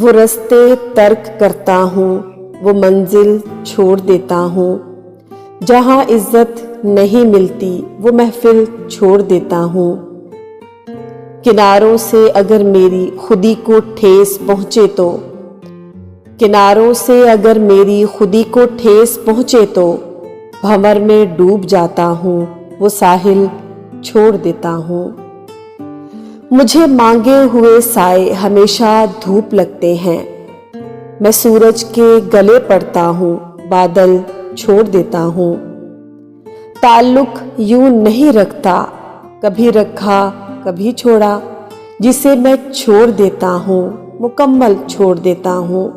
وہ رستے ترک کرتا ہوں، وہ منزل چھوڑ دیتا ہوں، جہاں عزت نہیں ملتی وہ محفل چھوڑ دیتا ہوں۔ کناروں سے اگر میری خودی کو ٹھیس پہنچے تو، کناروں سے اگر میری خودی کو ٹھیس پہنچے تو بھنور میں ڈوب جاتا ہوں، وہ ساحل چھوڑ دیتا ہوں۔ مجھے مانگے ہوئے سائے ہمیشہ دھوپ لگتے ہیں، میں سورج کے گلے پڑتا ہوں، بادل چھوڑ دیتا ہوں۔ تعلق یوں نہیں رکھتا، کبھی رکھا کبھی چھوڑا، جسے میں چھوڑ دیتا ہوں مکمل چھوڑ دیتا ہوں۔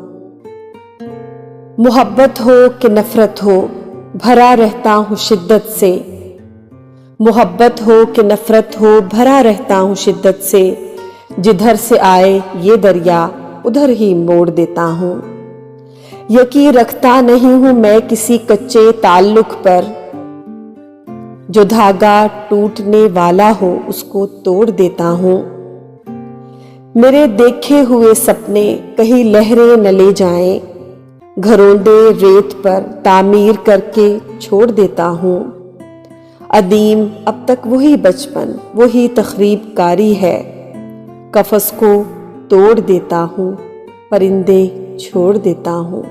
محبت ہو کہ نفرت ہو بھرا رہتا ہوں شدت سے، محبت ہو کہ نفرت ہو بھرا رہتا ہوں شدت سے، جدھر سے آئے یہ دریا ادھر ہی موڑ دیتا ہوں۔ یقین رکھتا نہیں ہوں میں کسی کچے تعلق پر، جو دھاگا ٹوٹنے والا ہو اس کو توڑ دیتا ہوں۔ میرے دیکھے ہوئے سپنے کہیں لہریں نہ لے جائیں، گھروندے ریت پر تعمیر کر کے چھوڑ دیتا ہوں۔ عدیم اب تک وہی بچپن، وہی تخریب کاری ہے، قفس کو توڑ دیتا ہوں، پرندے چھوڑ دیتا ہوں۔